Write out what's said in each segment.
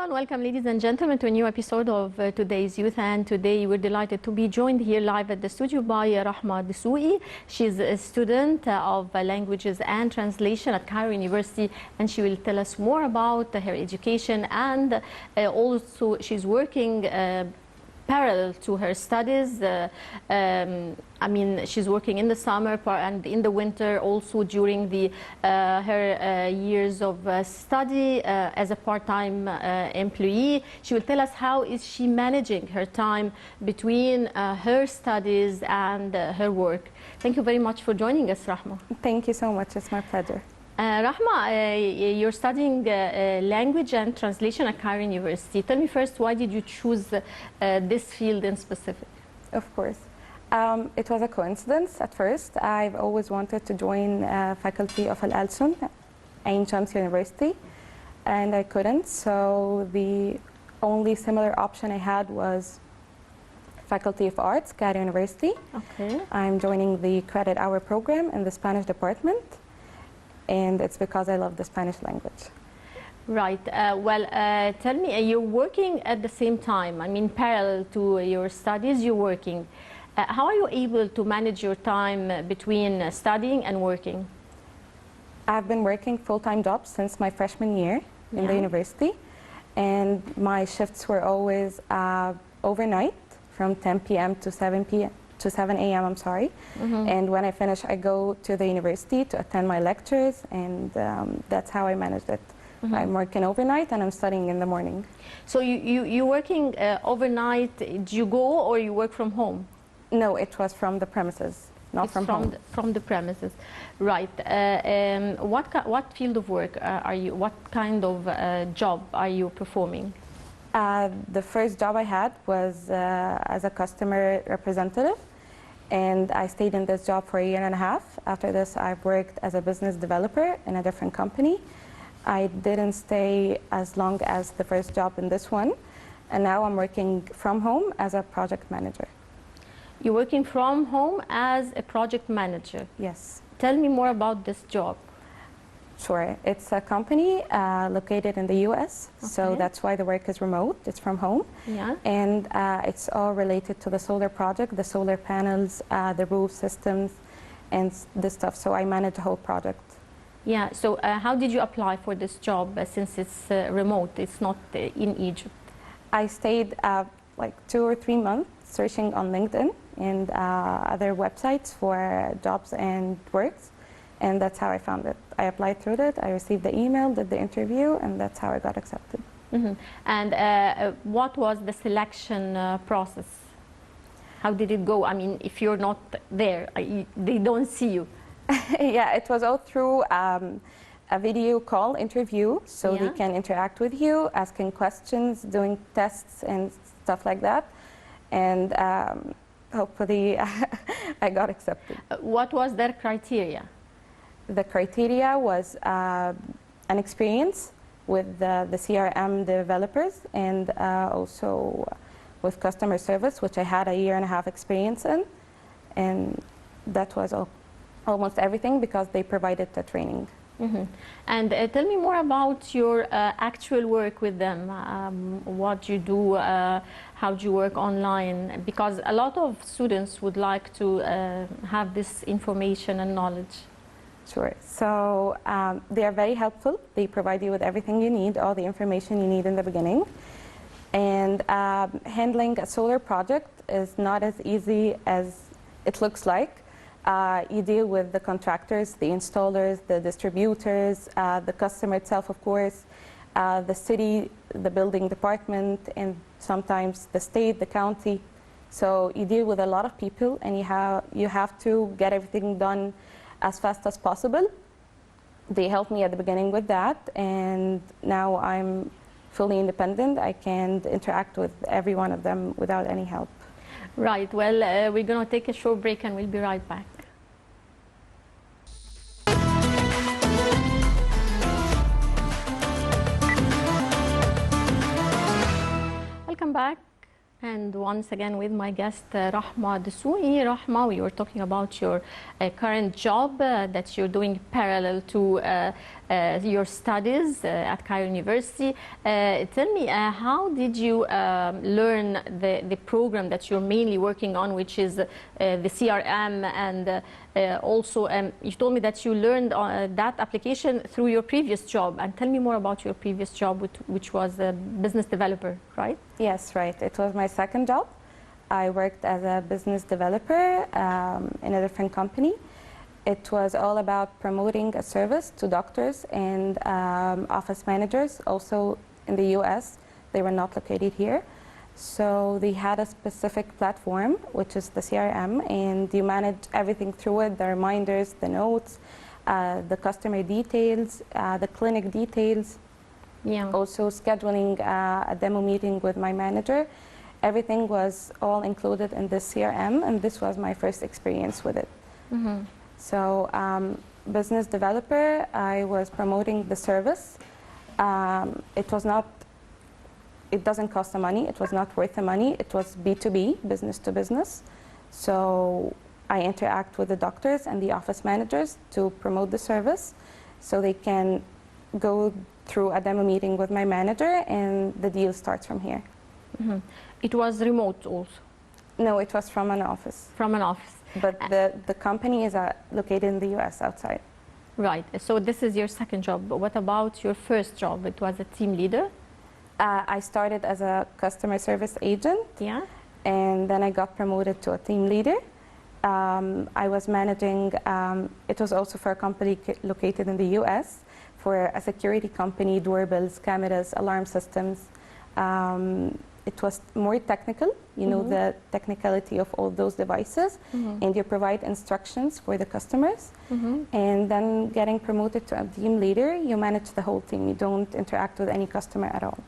and welcome, ladies and gentlemen, to a new episode of today's Youth. And today we're delighted to be joined here live at the studio by Rahma Desouky. She's a student of languages and translation at Cairo University, and she will tell us more about her education. And also she's working parallel to her studies. I mean, she's working in the summer and in the winter, also during her years of study as a part-time employee. She will tell us how is she managing her time between her studies and her work. Thank you very much for joining us, Rahma. Thank you so much. It's my pleasure. Rahma, you're studying language and translation at Cairo University. Tell me first, why did you choose this field in specific? Of course. It was a coincidence at first. I've always wanted to join faculty of Al-Alsun, Ain Shams University, and I couldn't. So the only similar option I had was Faculty of Arts, Cairo University. Okay. I'm joining the credit hour program in the Spanish department. And it's because I love the Spanish language. Right. Tell me, you're working at the same time. I mean, parallel to your studies, you're working. How are you able to manage your time between studying and working? I've been working full-time jobs since my freshman year in the university. And my shifts were always overnight from 10 p.m. to 7 p.m. to 7 a.m. I'm sorry. And when I finish, I go to the university to attend my lectures, and that's how I managed it. I'm working overnight and I'm studying in the morning. So you're working overnight. Do you go or you work from home? No, it was from the premises, not from home. From the premises, right. What field of work are you, what kind of job are you performing? The first job I had was as a customer representative, and I stayed in this job for a year and a half. After this, I've worked as a business developer in a different company. I didn't stay as long as the first job in this one, and now I'm working from home as a project manager. You're working from home as a project manager? Yes. Tell me more about this job. Sure. It's a company located in the U.S., so that's why the work is remote. It's from home. Yeah. And it's all related to the solar project, the solar panels, the roof systems, and this stuff. So I manage the whole project. Yeah. So how did you apply for this job since it's remote? It's not in Egypt. I stayed like 2 or 3 months searching on LinkedIn and other websites for jobs and works. And that's how I found it. I applied through it, I received the email, did the interview, and that's how I got accepted. And what was the selection process? How did it go? I mean, if you're not there, they don't see you. Yeah, it was all through a video call interview, so they can interact with you, asking questions, doing tests and stuff like that. And hopefully I got accepted. What was their criteria? The criteria was an experience with the CRM developers, and also with customer service, which I had a year and a half experience in. And that was almost everything because they provided the training. And tell me more about your actual work with them. What you do, how do you work online? Because a lot of students would like to have this information and knowledge. Sure. So they are very helpful. They provide you with everything you need, all the information you need in the beginning. And handling a solar project is not as easy as it looks like. You deal with the contractors, the installers, the distributors, the customer itself, of course, the city, the building department, and sometimes the state, the county. So you deal with a lot of people, and you have to get everything done as fast as possible. They helped me at the beginning with that, and now I'm fully independent. I can interact with every one of them without any help. Right. Well, we're going to take a short break and we'll be right back. Welcome back. And once again with my guest Rahma Desouky. Rahma, we were talking about your current job that you're doing parallel to your studies at Cairo University. Tell me, how did you learn the program that you're mainly working on, which is the CRM, and also you told me that you learned that application through your previous job. And tell me more about your previous job, which was a business developer, right? Yes, right. It was my second job. I worked as a business developer in a different company. It was all about promoting a service to doctors and office managers, also in the US. They were not located here. So they had a specific platform, which is the CRM, and you manage everything through it, the reminders, the notes, the customer details, the clinic details. Yeah. Also scheduling a demo meeting with my manager. Everything was all included in the CRM, and this was my first experience with it. Mm-hmm. So business developer, I was promoting the service. It doesn't cost the money. It was not worth the money. It was B2B, business to business. So I interact with the doctors and the office managers to promote the service, so they can go through a demo meeting with my manager, and the deal starts from here. Mm-hmm. It was remote also? No, it was from an office. From an office. But the company is located in the US, outside. Right. So this is your second job. But what about your first job? It was a team leader? I started as a customer service agent. Yeah. And then I got promoted to a team leader. I was managing, it was also for a company located in the US, for a security company, doorbells, cameras, alarm systems. It was more technical, you know, the technicality of all those devices, and you provide instructions for the customers. And then getting promoted to a team leader, you manage the whole team. You don't interact with any customer at all.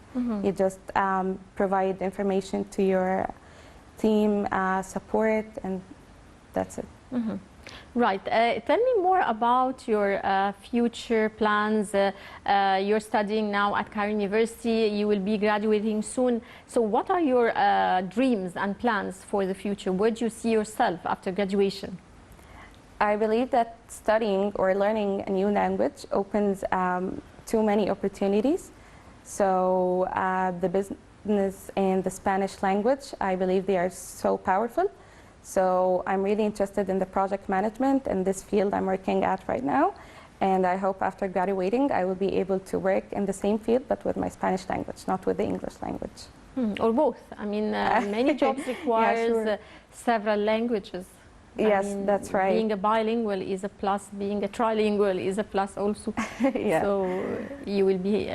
You just provide information to your team, support, and that's it. Right. Tell me more about your future plans. You're studying now at Cairo University. You will be graduating soon. So what are your dreams and plans for the future? Where do you see yourself after graduation? I believe that studying or learning a new language opens too many opportunities. So the business and the Spanish language, I believe they are so powerful. So I'm really interested in the project management and this field I'm working at right now. And I hope after graduating, I will be able to work in the same field, but with my Spanish language, not with the English language. Or both. I mean, many jobs requires several languages. Yes, I mean, that's right. Being a bilingual is a plus. Being a trilingual is a plus also. So you will be,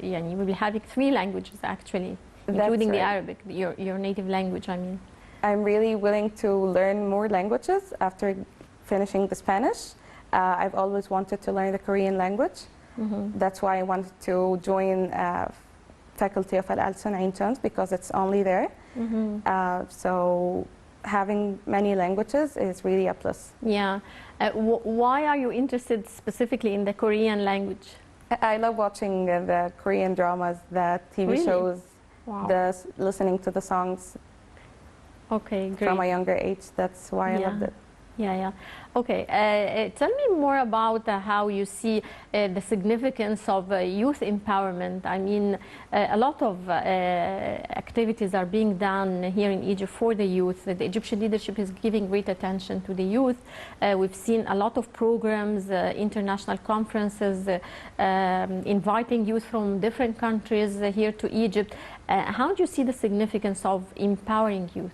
you will be having 3 languages actually, including the Arabic, your native language. I mean. I'm really willing to learn more languages after finishing the Spanish. I've always wanted to learn the Korean language. That's why I wanted to join faculty of Al Alson Ain Shams, because it's only there. So having many languages is really a plus. Yeah. Why are you interested specifically in the Korean language? I love watching the Korean dramas, the TV shows, listening to the songs. Okay, great. From a younger age, that's why I loved it. Okay, tell me more about how you see the significance of youth empowerment. I mean, a lot of activities are being done here in Egypt for the youth. The Egyptian leadership is giving great attention to the youth. We've seen a lot of programs, international conferences, inviting youth from different countries here to Egypt. How do you see the significance of empowering youth?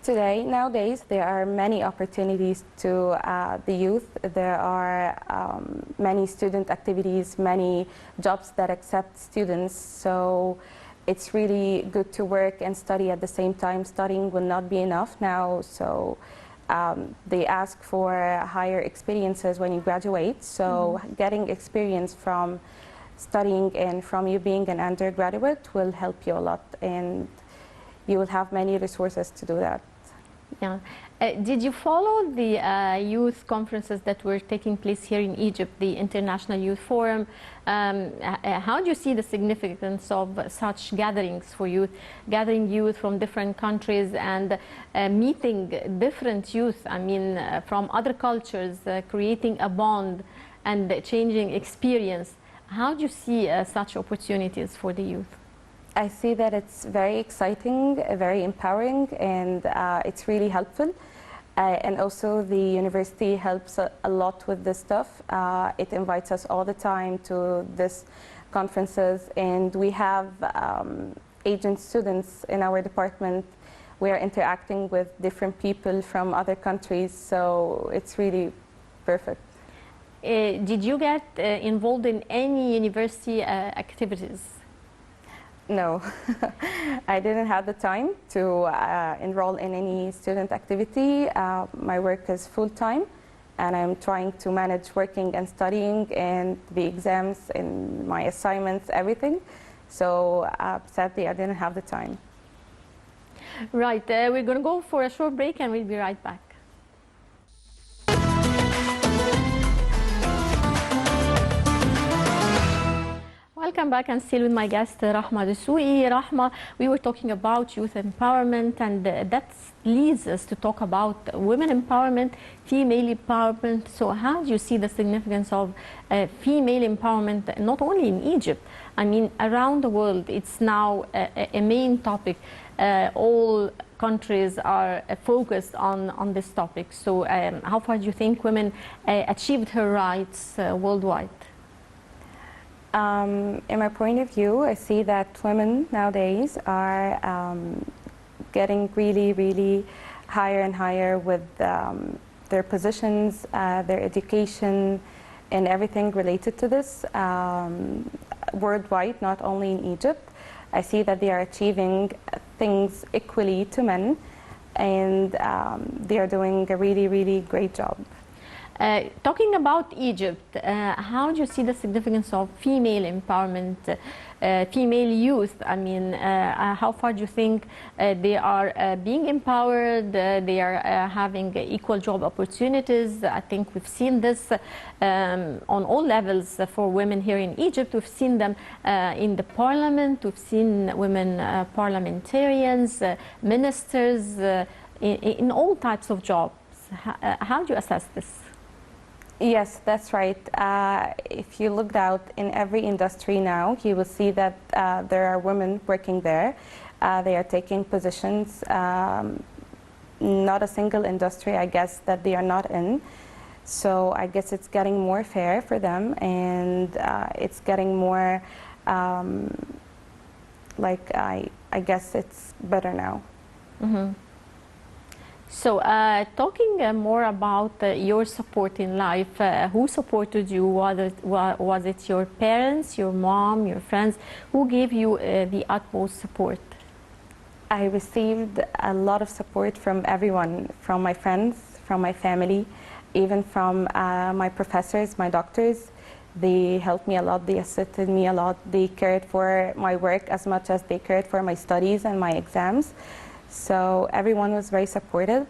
Nowadays, there are many opportunities to the youth. There are many student activities, many jobs that accept students. So it's really good to work and study at the same time. Studying will not be enough now. So they ask for higher experiences when you graduate. So getting experience from studying and from you being an undergraduate will help you a lot. And you will have many resources to do that. Yeah. Did you follow the youth conferences that were taking place here in Egypt, the International Youth Forum? How do you see the significance of such gatherings for youth, gathering youth from different countries and meeting different youth, I mean, from other cultures, creating a bond and the changing experience. How do you see such opportunities for the youth? I see that it's very exciting, very empowering, and it's really helpful. And also the university helps a lot with this stuff. It invites us all the time to this conferences, and we have agent students in our department. We are interacting with different people from other countries, so it's really perfect. Did you get involved in any university activities? No, I didn't have the time to enroll in any student activity. My work is full-time, and I'm trying to manage working and studying and the exams and my assignments, everything. So sadly, I didn't have the time. Right, we're going to go for a short break and we'll be right back. Welcome back, and still with my guest Rahma Desouky. Rahma, we were talking about youth empowerment, and that leads us to talk about women empowerment, female empowerment. So how do you see the significance of female empowerment, not only in Egypt, I mean around the world? It's now a main topic. All countries are focused on this topic. So how far do you think women achieved her rights worldwide? In my point of view, I see that women nowadays are getting really, really higher and higher with their positions, their education, and everything related to this worldwide, not only in Egypt. I see that they are achieving things equally to men, and they are doing a really, really great job. Talking about Egypt, how do you see the significance of female empowerment, female youth? I mean, how far do you think they are being empowered, they are having equal job opportunities? I think we've seen this on all levels for women here in Egypt. We've seen them in the parliament, we've seen women parliamentarians, ministers, in all types of jobs. How do you assess this? Yes, that's right. If you looked out in every industry now, you will see that there are women working there. They are taking positions. Not a single industry, I guess, that they are not in. So I guess it's getting more fair for them, and it's getting more, like, I guess it's better now. Mm-hmm. So talking more about your support in life, who supported you? Was it your parents, your mom, your friends? Who gave you the utmost support? I received a lot of support from everyone, from my friends, from my family, even from my professors, my doctors. They helped me a lot, they assisted me a lot. They cared for my work as much as they cared for my studies and my exams. So everyone was very supportive.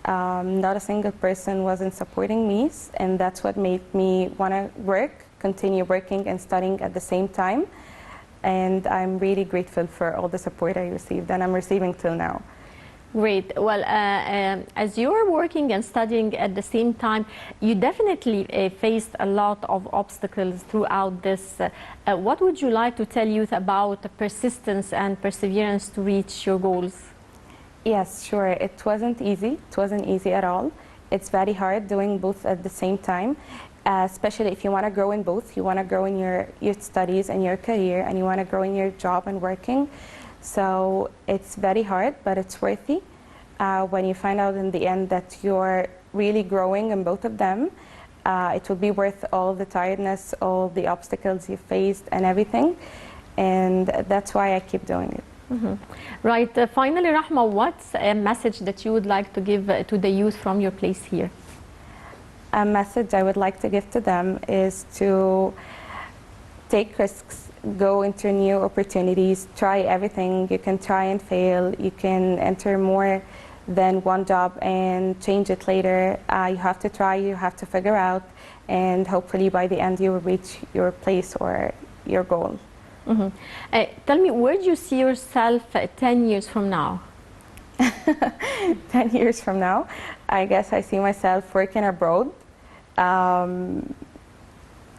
Not a single person wasn't supporting me, and that's what made me want to work, continue working and studying at the same time. And I'm really grateful for all the support I received, and I'm receiving till now. Great. Well, as you're working and studying at the same time, you definitely faced a lot of obstacles throughout this. What would you like to tell youth about persistence and perseverance to reach your goals? Yes, sure. It wasn't easy. It wasn't easy at all. It's very hard doing both at the same time, especially if you want to grow in both. You want to grow in your studies and your career, and you want to grow in your job and working. So it's very hard, but it's worthy. When you find out in the end that you're really growing in both of them, it will be worth all the tiredness, all the obstacles you faced and everything. And that's why I keep doing it. Mm-hmm. Right. Finally, Rahma, what's a message that you would like to give to the youth from your place here? A message I would like to give to them is to take risks, go into new opportunities, try everything. You can try and fail. You can enter more than one job and change it later. You have to try, you have to figure out, and hopefully by the end you will reach your place or your goal. Mm-hmm. Tell me, where do you see yourself 10 years from now? 10 years from now, I guess I see myself working abroad,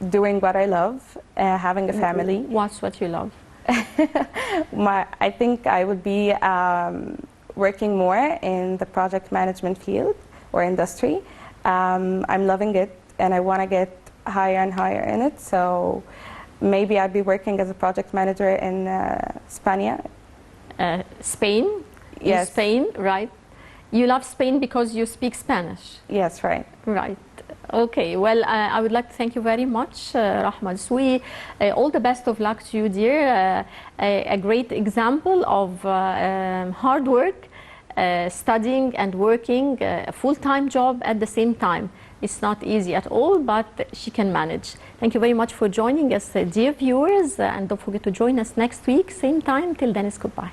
doing what I love, having a family. What's what you love? I think I would be working more in the project management field or industry. I'm loving it, and I want to get higher and higher in it. So maybe I'd be working as a project manager in Spain. Spain? Yes. Spain, right. You love Spain because you speak Spanish? Yes, right. Right. Okay, well, I would like to thank you very much, Rahma Desouky. All the best of luck to you, dear. A great example of hard work, studying and working a full-time job at the same time. It's not easy at all, but she can manage. Thank you very much for joining us, dear viewers, and don't forget to join us next week, same time. Till then, it's goodbye.